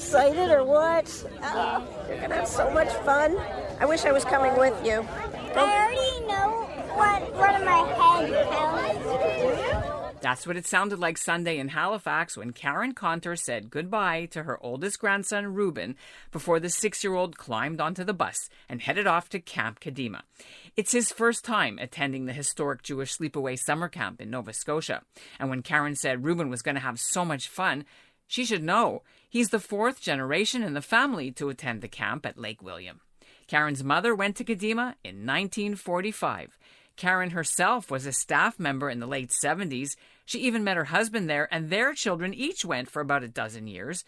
excited or what? Oh, you're gonna have so much fun. I wish I was coming with you. I already know what one of my head counts. That's what it sounded like Sunday in Halifax when Karen Conter said goodbye to her oldest grandson, Reuben, before the 6-year-old climbed onto the bus and headed off to Camp Kadimah. It's his first time attending the historic Jewish sleepaway summer camp in Nova Scotia. And when Karen said Reuben was going to have so much fun, she should know he's the 4th generation in the family to attend the camp at Lake William. Karen's mother went to Kadimah in 1945. Karen herself was a staff member in the late 70s. She even met her husband there, and their children each went for about a dozen years.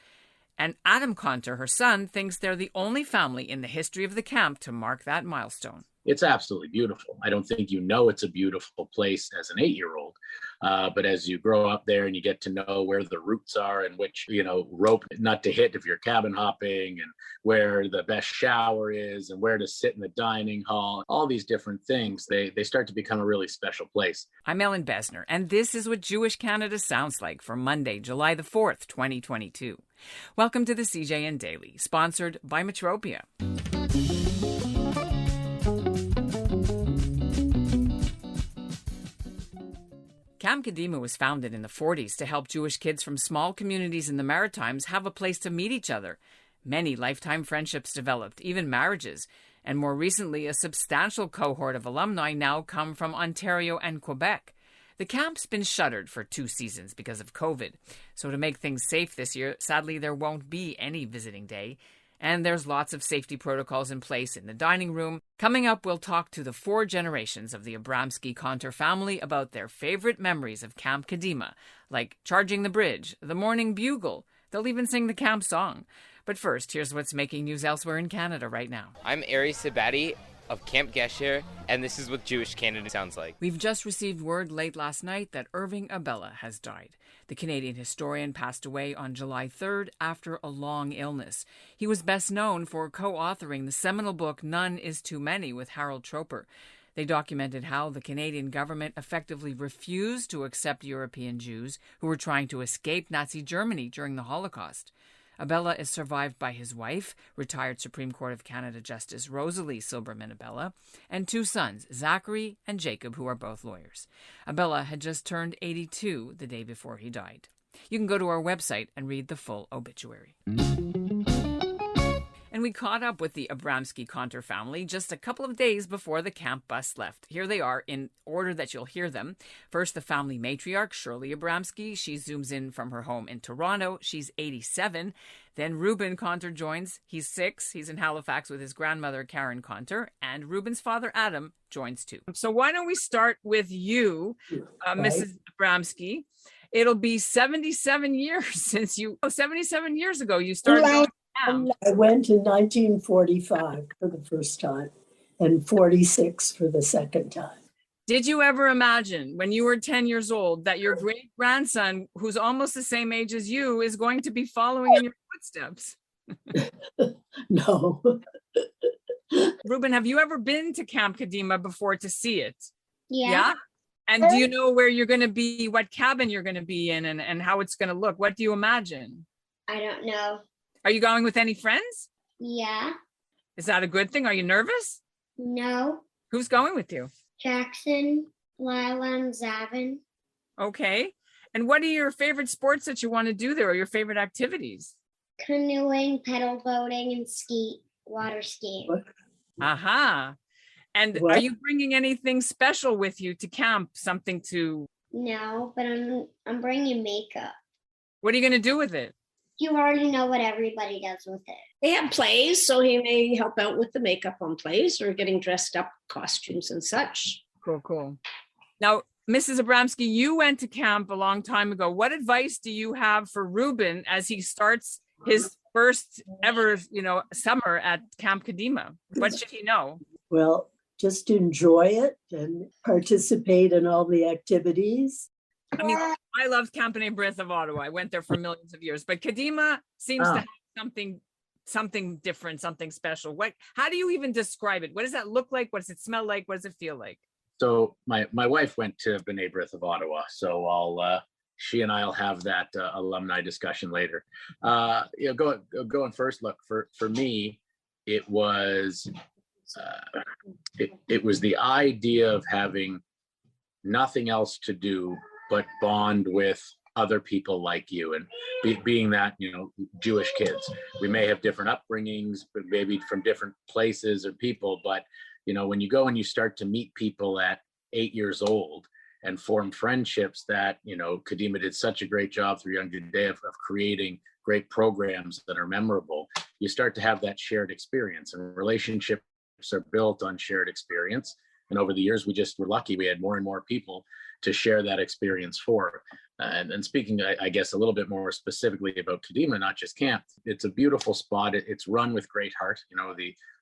And Adam Conter, her son, thinks they're the only family in the history of the camp to mark that milestone. It's absolutely beautiful. I don't think you know it's a beautiful place as an 8-year-old, but as you grow up there and you get to know where the roots are and which, rope not to hit if you're cabin hopping, and where the best shower is and where to sit in the dining hall, all these different things, they start to become a really special place. I'm Ellen Besner, and this is what Jewish Canada sounds like for Monday, July the 4th, 2022. Welcome to the CJN Daily, sponsored by Metropia. Camp Kadimah was founded in the 40s to help Jewish kids from small communities in the Maritimes have a place to meet each other. Many lifetime friendships developed, even marriages, and more recently a substantial cohort of alumni now come from Ontario and Quebec. The camp's been shuttered for 2 seasons because of COVID, so to make things safe this year, sadly there won't be any visiting day. And there's lots of safety protocols in place in the dining room. Coming up, we'll talk to the 4 generations of the Abramsky-Conter family about their favorite memories of Camp Kadimah, like charging the bridge, the morning bugle. They'll even sing the camp song. But first, here's what's making news elsewhere in Canada right now. I'm Ari Sabati of Camp Gesher, and this is what Jewish Canada sounds like. We've just received word late last night that Irving Abella has died. The Canadian historian passed away on July 3rd after a long illness. He was best known for co-authoring the seminal book None is Too Many with Harold Troper. They documented how the Canadian government effectively refused to accept European Jews who were trying to escape Nazi Germany during the Holocaust. Abella is survived by his wife, retired Supreme Court of Canada Justice Rosalie Silberman Abella, and 2 sons, Zachary and Jacob, who are both lawyers. Abella had just turned 82 the day before he died. You can go to our website and read the full obituary. And we caught up with the Abramsky-Conter family just a couple of days before the camp bus left. Here they are in order that you'll hear them. First, the family matriarch, Shirley Abramsky. She zooms in from her home in Toronto. She's 87. Then Reuben Conter joins. He's 6. He's in Halifax with his grandmother, Karen Conter. And Reuben's father, Adam, joins too. So why don't we start with you, Mrs. Abramsky. It'll be 77 years since 77 years ago you started going. I went in 1945 for the first time and 46 for the second time. Did you ever imagine when you were 10 years old that your great grandson, who's almost the same age as you, is going to be following in your footsteps? No. Reuben, have you ever been to Camp Kadimah before to see it? Yeah. And do you know where you're going to be, what cabin you're going to be in, and how it's going to look? What do you imagine? I don't know. Are you going with any friends? Yeah. Is that a good thing? Are you nervous? No. Who's going with you? Jackson, Lila, and Zavin. Okay. And what are your favorite sports that you want to do there, or your favorite activities? Canoeing, pedal boating, and water skiing. Aha. And What? are you bringing anything special with you to camp? Something to... No, but I'm bringing makeup. What are you going to do with it? You already know what everybody does with it. They have plays, so he may help out with the makeup on plays or getting dressed up, costumes and such. Cool. Now, Mrs. Abramsky, you went to camp a long time ago. What advice do you have for Reuben as he starts his first ever, summer at Camp Kadimah? What should he know? Well, just enjoy it and participate in all the activities. I mean, I loved Camp Brith of Ottawa. I went there for millions of years, but Kadimah seems to have something different, something special. How do you even describe it? What does that look like? What does it smell like? What does it feel like? So my wife went to B'nai B'rith of Ottawa, so she and I'll have that alumni discussion later. Going first. Look, for me, it was it was the idea of having nothing else to do but bond with other people like you, and being that, Jewish kids, we may have different upbringings, but maybe from different places or people, but when you go and you start to meet people at 8 years old and form friendships that, Kadimah did such a great job through Young Today of creating great programs that are memorable, you start to have that shared experience, and relationships are built on shared experience. And over the years, we just were lucky. We had more and more people to share that experience for. And speaking, I guess, a little bit more specifically about Kadimah, not just camp, it's a beautiful spot. It's run with great heart.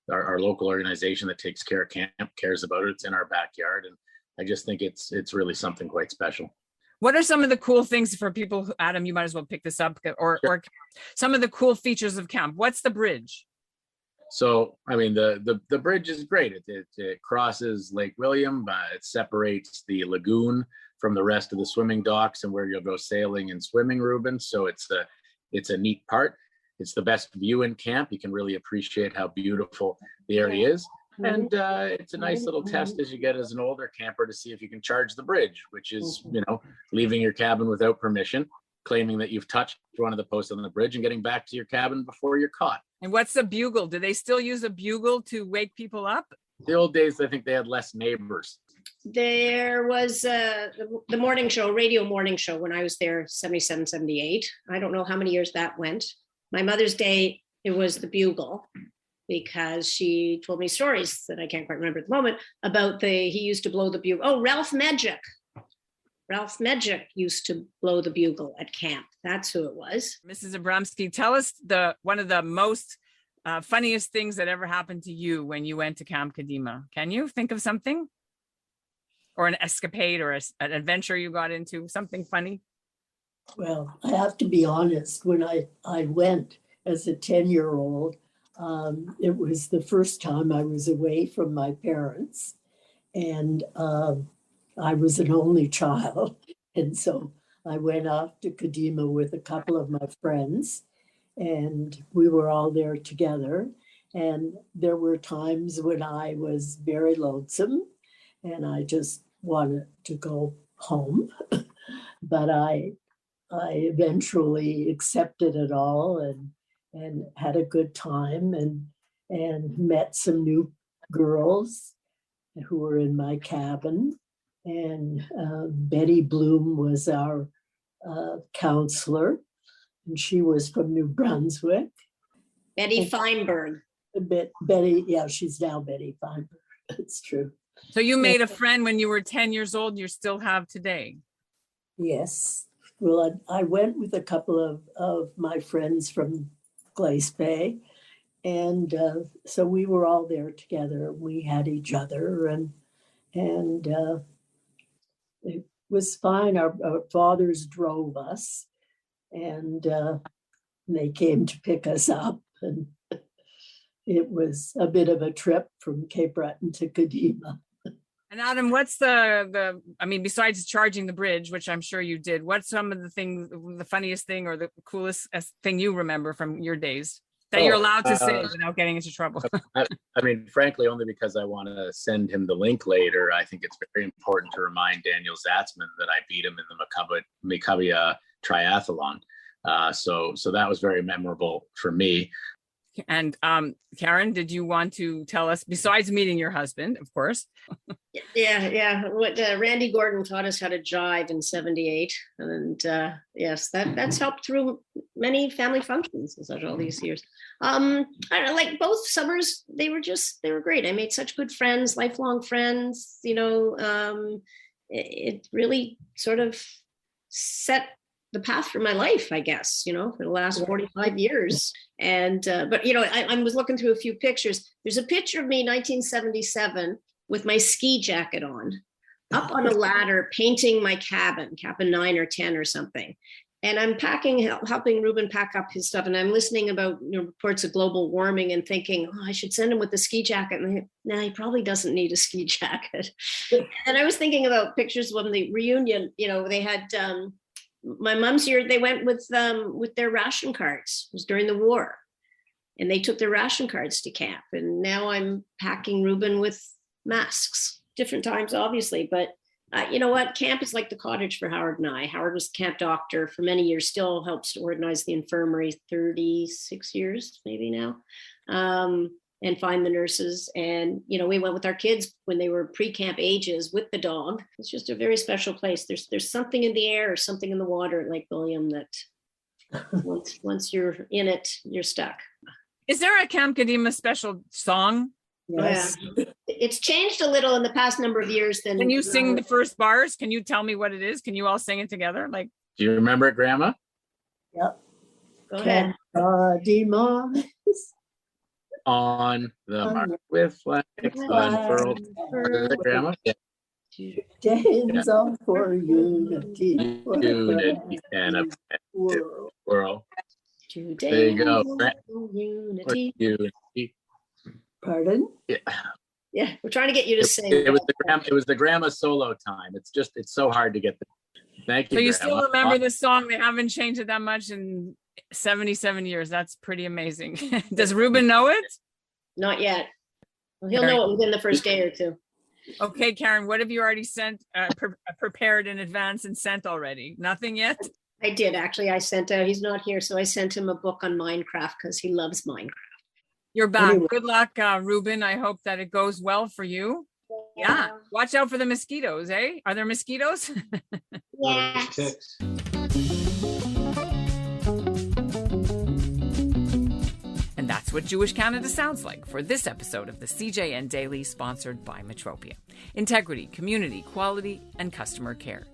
Our local organization that takes care of camp cares about it. It's in our backyard. And I just think it's really something quite special. What are some of the cool things for people who, Adam, you might as well pick this up, or some of the cool features of camp? What's the bridge? So, I mean, the bridge is great. It crosses Lake William. It separates the lagoon from the rest of the swimming docks and where you'll go sailing and swimming, Ruben. So it's a neat part. It's the best view in camp. You can really appreciate how beautiful the area is. And it's a nice little test as you get as an older camper to see if you can charge the bridge, which is, leaving your cabin without permission, claiming that you've touched one of the posts on the bridge, and getting back to your cabin before you're caught. And what's the bugle? Do they still use a bugle to wake people up? The old days, I think they had less neighbors. There was the morning show, radio morning show, when I was there, 77, 78. I don't know how many years that went. My mother's day, it was the bugle, because she told me stories that I can't quite remember at the moment about he used to blow the bugle. Oh, Ralph Medjick. Ralph Medjick used to blow the bugle at camp. That's who it was. Mrs. Abramsky, tell us one of the most funniest things that ever happened to you when you went to Camp Kadimah. Can you think of something? Or an escapade or an adventure you got into, something funny? Well, I have to be honest, when I went as a 10-year-old, it was the first time I was away from my parents, and I was an only child. And so I went off to Kadimah with a couple of my friends, and we were all there together. And there were times when I was very lonesome and I just wanted to go home. But I eventually accepted it all and had a good time and met some new girls who were in my cabin. And Betty Bloom was our counselor, and she was from New Brunswick. Betty Feinberg. Betty, yeah, she's now Betty Feinberg. It's true. So you made a friend when you were 10 years old, you still have today? Yes. Well, I went with a couple of my friends from Glace Bay. And so we were all there together. We had each other, and it was fine. Our fathers drove us, and they came to pick us up. And it was a bit of a trip from Cape Breton to Kadimah. And Adam, what's besides charging the bridge, which I'm sure you did, what's some of the funniest thing or the coolest thing you remember from your days that you're allowed to say without getting into trouble? I mean, frankly, only because I want to send him the link later. I think it's very important to remind Daniel Zatzman that I beat him in the Maccabi triathlon. So that was very memorable for me. And Karen, did you want to tell us, besides meeting your husband, of course? Yeah. What Randy Gordon taught us how to jive in 78. And yes, that's helped through many family functions and such all these years. I don't know, like both summers, they were great. I made such good friends, lifelong friends, it really sort of set the path for my life, I guess, for the last 45 years. And, but, I was looking through a few pictures. There's a picture of me, 1977, with my ski jacket on, up on a ladder, painting my cabin 9 or 10 or something. And I'm helping Ruben pack up his stuff. And I'm listening about reports of global warming and thinking, I should send him with a ski jacket. And he probably doesn't need a ski jacket. And I was thinking about pictures when the reunion, they had, my mom's year, they went with their ration cards. It was during the war. And they took their ration cards to camp. And now I'm packing Ruben with masks. Different times, obviously. But you know what? Camp is like the cottage for Howard and I. Howard was the camp doctor for many years, still helps to organize the infirmary, 36 years maybe now, and find the nurses. And, you know, we went with our kids when they were pre-camp ages with the dog. It's just a very special place. There's something in the air or something in the water at Lake William that once you're in it, you're stuck. Is there a Camp Kadimah special song? Yes. Yeah. It's changed a little in the past number of years. Can you sing the first bars? Can you tell me what it is? Can you all sing it together? Like, Do you remember it, Grandma? Yep. Go ahead. Kadimah On the mark with flags unfurled. Is it, Grandma? Yeah. stands up for unity. Unity and a World. world. Today, There you go. unity. Unity. Pardon? Yeah. Yeah, we're trying to get you to sing. It was the grandma solo time. It's so hard to get the. Thank you. so you Grandma. still remember this song? They haven't changed it that much in 77 years. That's pretty amazing. Does Ruben know it? Not yet. Well, he'll know it within the first day or two. Okay, Karen, what have you already sent, prepared in advance and sent already? Nothing yet? I did, actually. I sent out, he's not here, so I sent him a book on Minecraft because he loves Minecraft. You're back. Anyway. Good luck, Ruben. I hope that it goes well for you. Yeah. Watch out for the mosquitoes, eh? Are there mosquitoes? Yes. And that's what Jewish Canada sounds like for this episode of the CJN Daily, sponsored by Metropia. Integrity, community, quality, and customer care.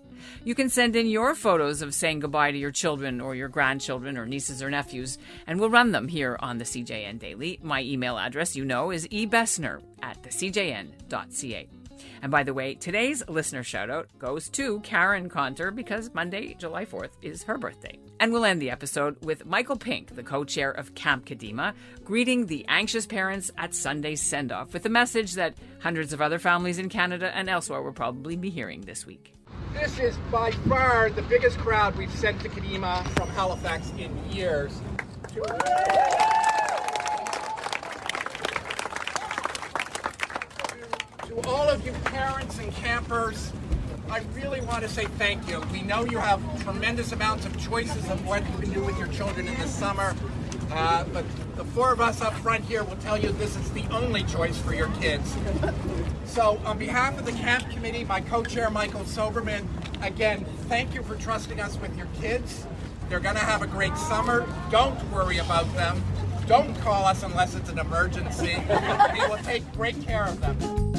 You can send in your photos of saying goodbye to your children or your grandchildren or nieces or nephews, and we'll run them here on the CJN Daily. My email address, you know, is ebessner@thecjn.ca. And by the way, today's listener shoutout goes to Karen Conter because Monday, July 4th, is her birthday. And we'll end the episode with Michael Pink, the co-chair of Camp Kadimah, greeting the anxious parents at Sunday's send-off with a message that hundreds of other families in Canada and elsewhere will probably be hearing this week. This is by far the biggest crowd we've sent to Kadimah from Halifax in years. To all of you parents and campers, I really want to say thank you. We know you have tremendous amounts of choices of what you can do with your children in the summer, but the four of us up front here will tell you this is the only choice for your kids. So on behalf of the camp committee, my co-chair Michael Soberman, again, thank you for trusting us with your kids. They're going to have a great summer. Don't worry about them. Don't call us unless it's an emergency. We will take great care of them.